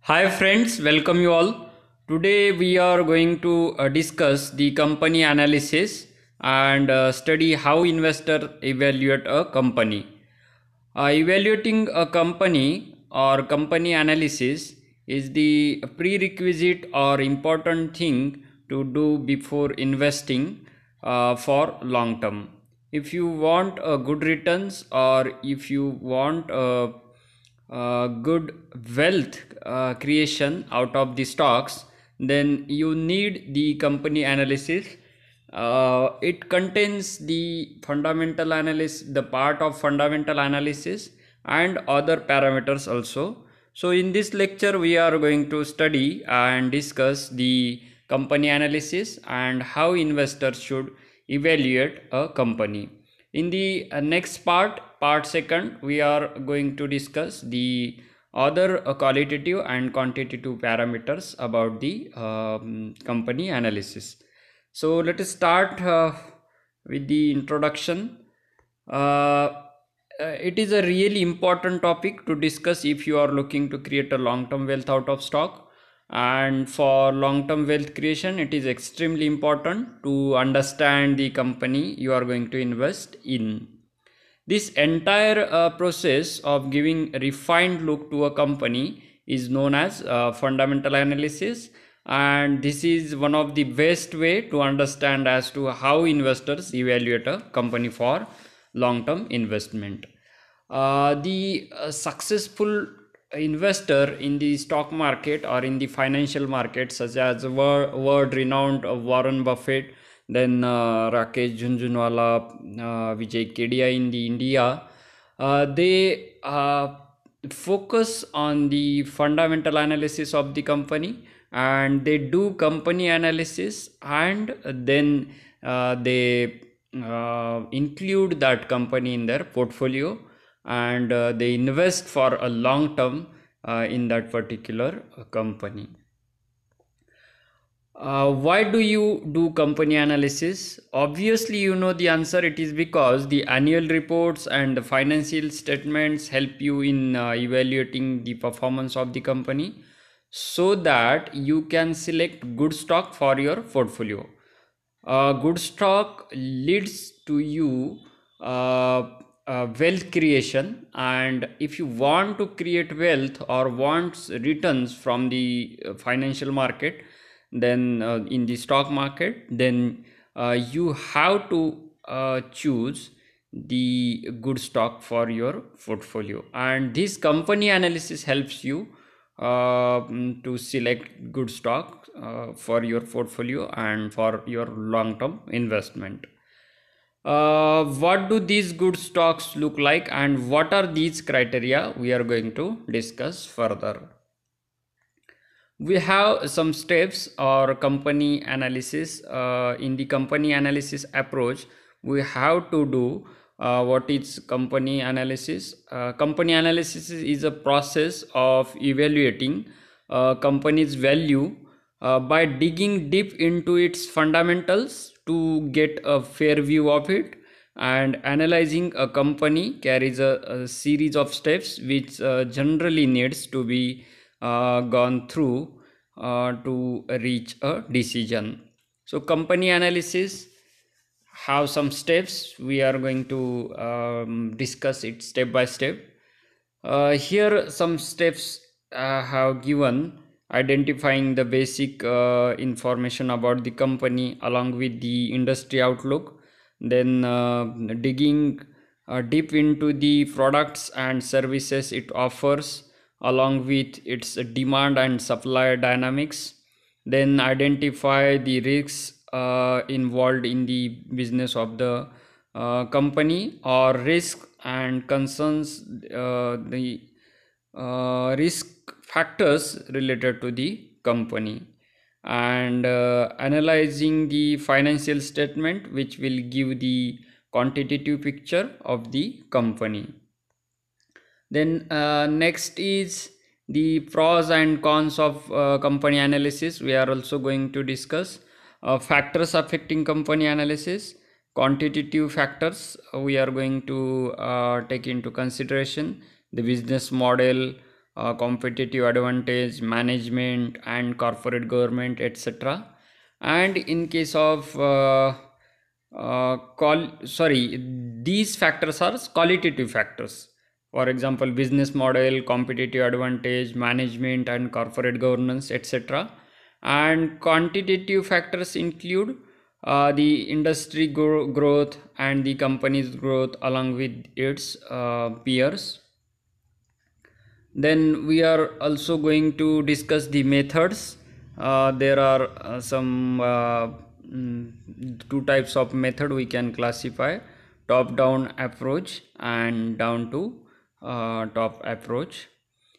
Hi friends, welcome you all. Today we are going to discuss the company analysis and study how investor evaluate a company. Evaluating a company or company analysis is the prerequisite or important thing to do before investing for long term. If you want a good returns or if you want a good wealth creation out of the stocks, then you need the company analysis. It contains the fundamental analysis, the part of fundamental analysis and other parameters also. So in this lecture we are going to study and discuss the company analysis and how investors should evaluate a company. In the next part second, we are going to discuss the other qualitative and quantitative parameters about the company analysis. So let us start with the introduction. It is a really important topic to discuss if you are looking to create a long-term wealth out of stock. And for long-term wealth creation, it is extremely important to understand the company you are going to invest in. This entire process of giving a refined look to a company is known as fundamental analysis, and this is one of the best way to understand as to how investors evaluate a company for long-term investment. The successful investor in the stock market or in the financial market, such as world renowned Warren Buffett, then Rakesh Jhunjhunwala, Vijay Kedia in the India, they focus on the fundamental analysis of the company, and they do company analysis, and then they include that company in their portfolio, and they invest for a long term in that particular company. Why do you do company analysis? Obviously, you know the answer. It is because the annual reports and the financial statements help you in evaluating the performance of the company so that you can select good stock for your portfolio. Good stock leads to you wealth creation, and if you want to create wealth or wants returns from the financial market, then in the stock market, then you have to choose the good stock for your portfolio, and this company analysis helps you to select good stock for your portfolio and for your long term investment. What do these good stocks look like, and what are these criteria we are going to discuss further? We have some steps or company analysis. In the company analysis approach, we have to do what is company analysis. Company analysis is a process of evaluating a company's value by digging deep into its fundamentals to get a fair view of it. And analyzing a company carries a series of steps which generally needs to be gone through to reach a decision. So company analysis have some steps. We are going to discuss it step by step. Here some steps have given: identifying the basic information about the company along with the industry outlook, then digging deep into the products and services it offers along with its demand and supply dynamics, then identify the risks involved in the business of the company or risk and concerns, the risk factors related to the company, and analyzing the financial statement which will give the quantitative picture of the company. Then next is the pros and cons of company analysis. We are also going to discuss factors affecting company analysis. Quantitative factors we are going to take into consideration: the business model, competitive advantage, management and corporate government, etc. And in case of these factors are qualitative factors. For example, business model, competitive advantage, management and corporate governance, etc. And quantitative factors include the industry growth and the company's growth along with its peers. Then we are also going to discuss the methods. There are some two types of method we can classify: top down approach and down to top approach.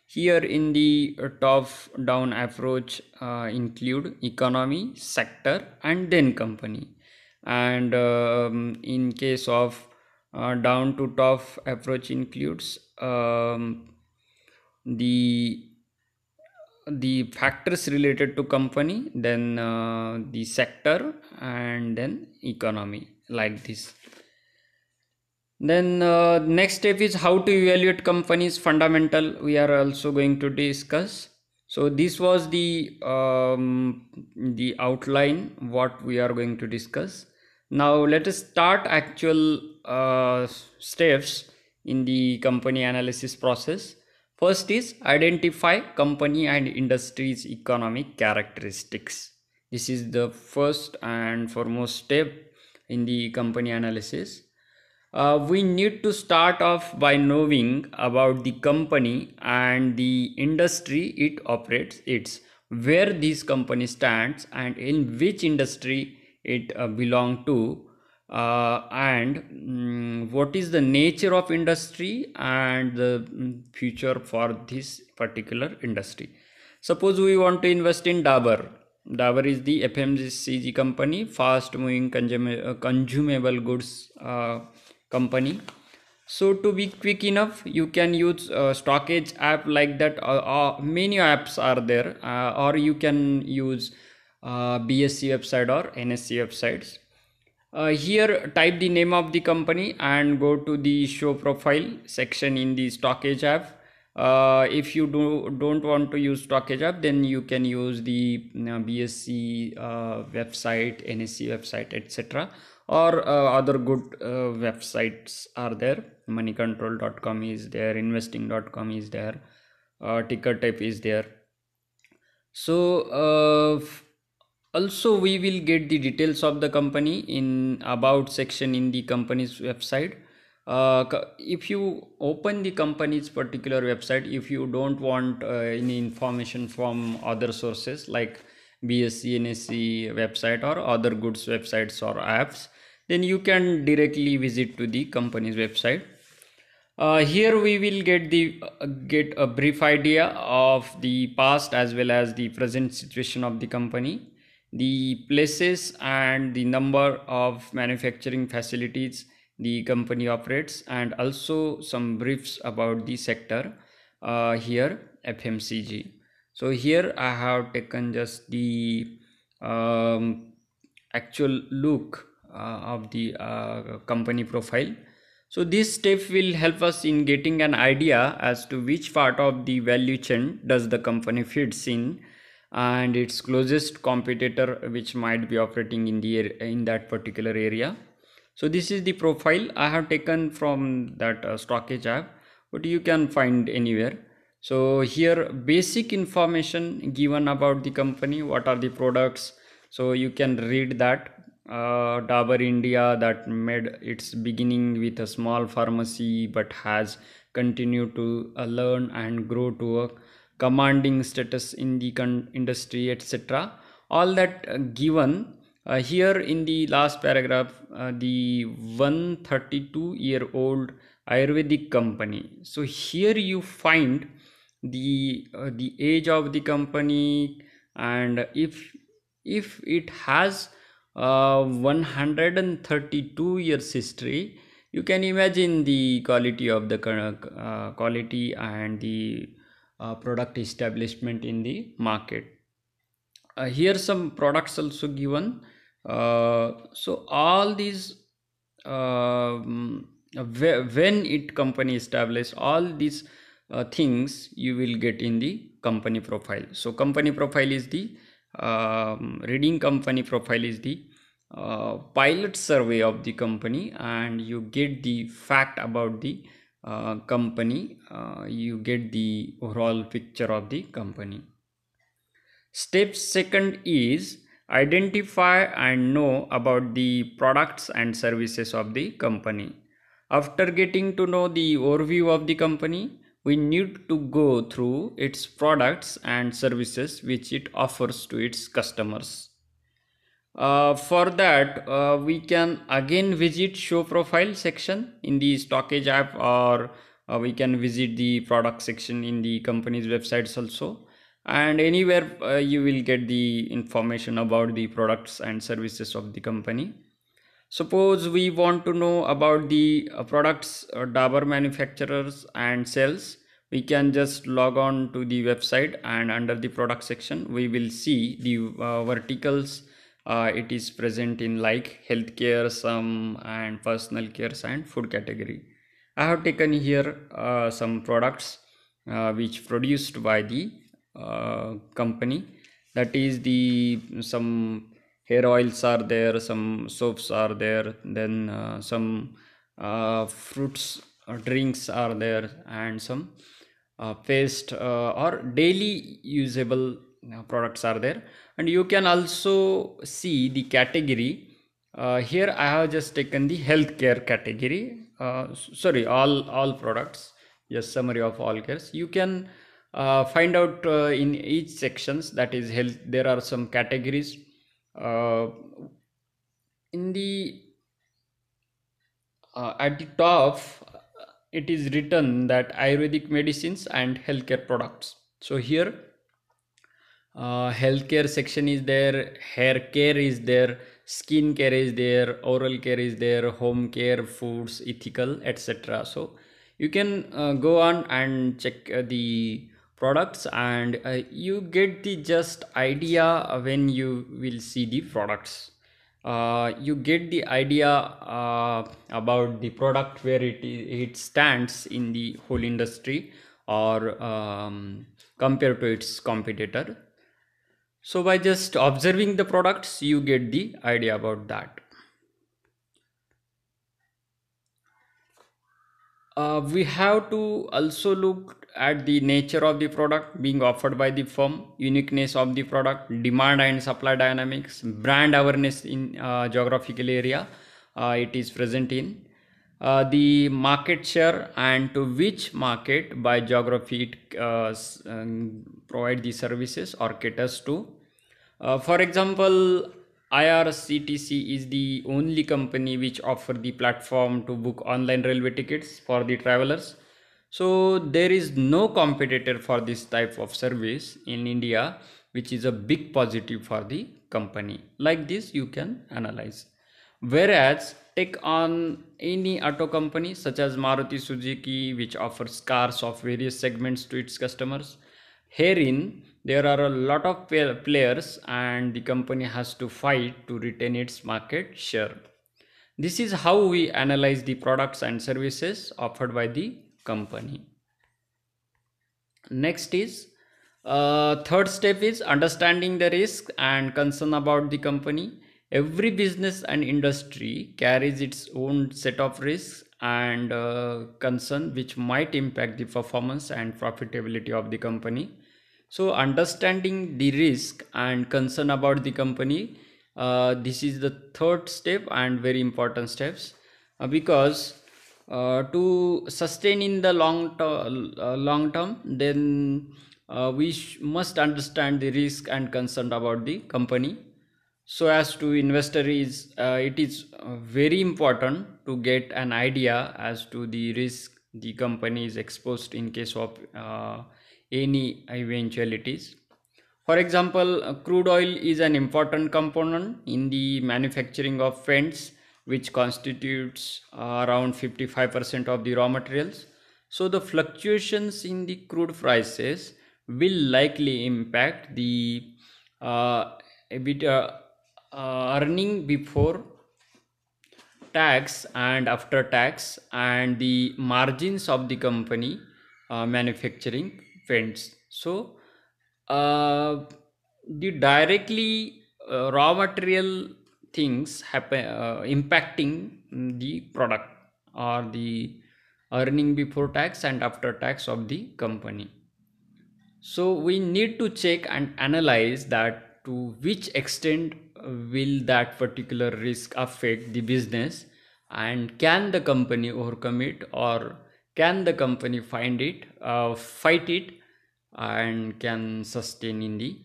Here in the top down approach include economy, sector and then company. And in case of down to top approach includes the factors related to company, then the sector and then economy, like this. Then next step is how to evaluate companies fundamental, we are also going to discuss. So this was the outline what we are going to discuss. Now let us start actual steps in the company analysis process. First is identify company and industry's economic characteristics. This is the first and foremost step in the company analysis. We need to start off by knowing about the company and the industry it operates, it's where this company stands and in which industry it belong to, and what is the nature of industry and the future for this particular industry. Suppose we want to invest in Dabur. Dabur is the FMCG company, fast moving consumable goods company. So to be quick enough, you can use stockage app like that. Many apps are there, or you can use BSE website or NSE websites. Here type the name of the company and go to the show profile section in the stockage app. If you don't want to use stockage app, then you can use the BSE website, NSE website, etc. or other good websites are there. Moneycontrol.com is there, investing.com is there, ticker type is there. So also we will get the details of the company in about section in the company's website. If you open the company's particular website, if you don't want any information from other sources like BSE, NSE website or other goods websites or apps, then you can directly visit to the company's website. Here we will get a brief idea of the past as well as the present situation of the company, the places and the number of manufacturing facilities the company operates, and also some briefs about the sector, here FMCG. So here I have taken just the actual look of the company profile. So this step will help us in getting an idea as to which part of the value chain does the company fits in and its closest competitor which might be operating in that particular area. So this is the profile I have taken from that stockage app, but you can find anywhere. So here basic information given about the company, what are the products, so you can read that. Dabur India, that made its beginning with a small pharmacy but has continued to learn and grow to a commanding status in the industry, etc. All that given here in the last paragraph, the 132-year-old Ayurvedic company. So here you find the age of the company, and if it has 132 years history, you can imagine the quality of the quality and the product establishment in the market. Here some products also given. So all these when it company established, all these things you will get in the company profile. So company profile is the reading company profile is the pilot survey of the company, and you get the fact about the company. You get the overall picture of the company. Step second is identify and know about the products and services of the company. After getting to know the overview of the company, we need to go through its products and services which it offers to its customers. For that, we can again visit show profile section in the Stockage app, or we can visit the product section in the company's websites also. And anywhere you will get the information about the products and services of the company. Suppose we want to know about the products Dabur manufacturers and sells, we can just log on to the website, and under the product section we will see the verticals. It is present in like healthcare, some, and personal cares and food category. I have taken here some products which produced by the company. That is the some hair oils are there, some soaps are there, then some fruits drinks are there, and some paste or daily usable products are there. And you can also see the category. Here I have just taken the healthcare category. Sorry, all products. Yes, summary of all cares. You can find out in each sections, that is health. There are some categories. In the at the top, it is written that Ayurvedic medicines and healthcare products. So here healthcare section is there, hair care is there, skin care is there, oral care is there, home care, foods, ethical, etc. So you can go on and check the products, and you get the just idea when you will see the products. You get the idea about the product, where it stands in the whole industry, or compared to its competitor. So by just observing the products, you get the idea about that. We have to also look at the nature of the product being offered by the firm, uniqueness of the product, demand and supply dynamics, brand awareness in geographical area it is present in, the market share, and to which market by geography it provide the services or caters to. For example, IRCTC is the only company which offer the platform to book online railway tickets for the travelers. So there is no competitor for this type of service in India, which is a big positive for the company. Like this, you can analyze. Whereas take on any auto company such as Maruti Suzuki, which offers cars of various segments to its customers. Herein, there are a lot of players, and the company has to fight to retain its market share. This is how we analyze the products and services offered by the company. Next is third step is understanding the risk and concern about the company. Every business and industry carries its own set of risks and concern which might impact the performance and profitability of the company. So understanding the risk and concern about the company, this is the third step and very important steps, because to sustain in the long term, then we must understand the risk and concern about the company. So as to investor is it is very important to get an idea as to the risk the company is exposed in case of any eventualities. For example, crude oil is an important component in the manufacturing of fents, which constitutes around 55% of the raw materials. So the fluctuations in the crude prices will likely impact the EBITDA, earning before tax and after tax, and the margins of the company manufacturing vents. So the directly raw material things happen impacting the product or the earning before tax and after tax of the company. So we need to check and analyze that to which extent will that particular risk affect the business, and can the company overcome it, or can the company fight it, and can sustain in the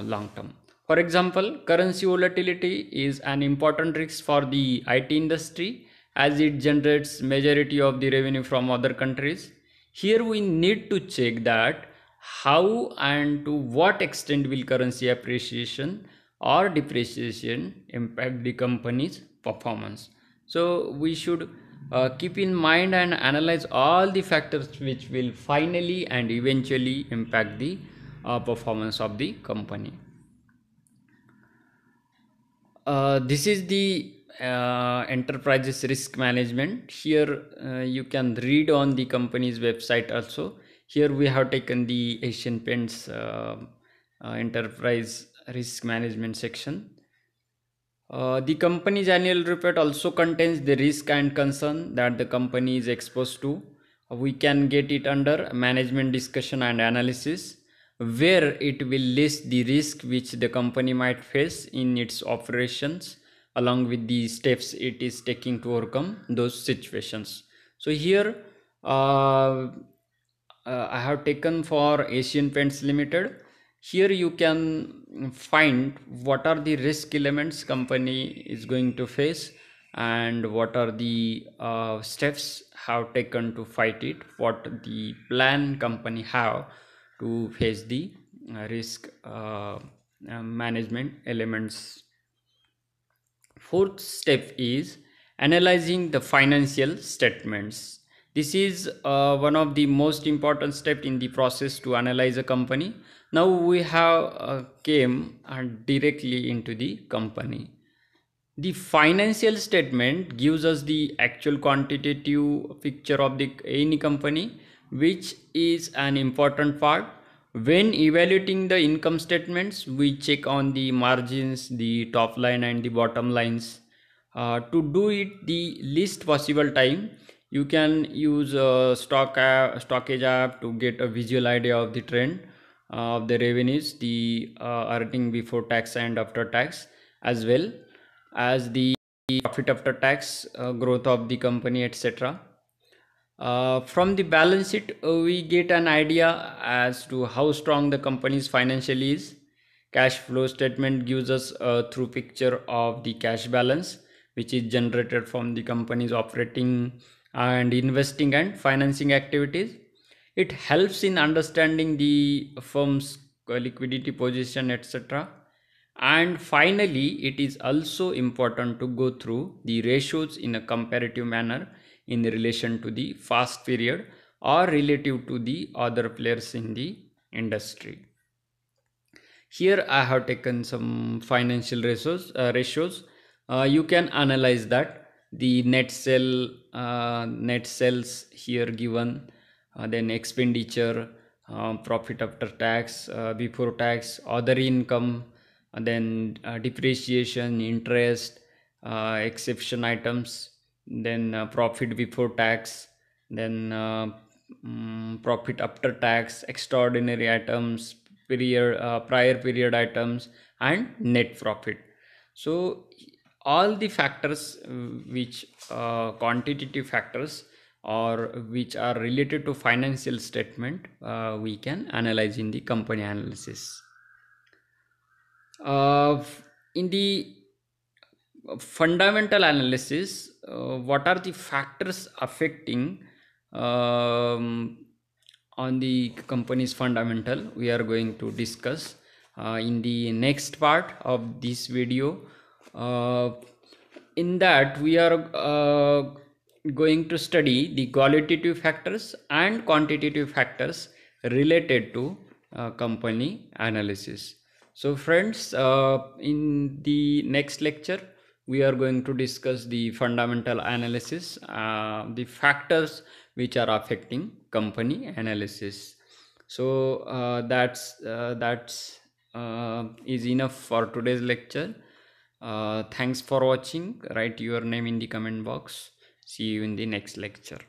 long term. For example, currency volatility is an important risk for the IT industry as it generates majority of the revenue from other countries. Here we need to check that how and to what extent will currency appreciation or depreciation impact the company's performance. So we should keep in mind and analyze all the factors which will finally and eventually impact the performance of the company. This is the enterprises risk management. Here you can read on the company's website also. Here we have taken the Asian Paints enterprise risk management section. The company's annual report also contains the risk and concern that the company is exposed to. We can get it under management discussion and analysis, where it will list the risk which the company might face in its operations along with the steps it is taking to overcome those situations. So here I have taken for Asian Paints Limited. Here you can find what are the risk elements company is going to face, and what are the steps have taken to fight it, what the plan company have to face the risk management elements. Fourth step is analyzing the financial statements. This is one of the most important steps in the process to analyze a company. Now we have came directly into the company. The financial statement gives us the actual quantitative picture of the any company, which is an important part. When evaluating the income statements, we check on the margins, the top line and the bottom lines. To do it the least possible time, you can use a stockage app to get a visual idea of the trend of the revenues, the earning before tax and after tax, as well as the profit after tax, growth of the company, etc. From the balance sheet, we get an idea as to how strong the company's financial is. Cash flow statement gives us a true picture of the cash balance, which is generated from the company's operating and investing and financing activities. It helps in understanding the firm's liquidity position, etc. And finally, it is also important to go through the ratios in a comparative manner in relation to the past period or relative to the other players in the industry. Here I have taken some financial ratios. You can analyze that the net sales here given, then expenditure, profit after tax, before tax, other income, then depreciation, interest, exception items, then profit before tax, then profit after tax, extraordinary items, prior period items, and net profit. So all the factors which quantitative factors or which are related to financial statement, we can analyze in the company analysis. In the fundamental analysis, what are the factors affecting on the company's fundamental, we are going to discuss in the next part of this video. In that we are going to study the qualitative factors and quantitative factors related to company analysis. So friends, in the next lecture we are going to discuss the fundamental analysis, the factors which are affecting company analysis. So that's is enough for today's lecture. Thanks for watching. Write your name in the comment box. See you in the next lecture.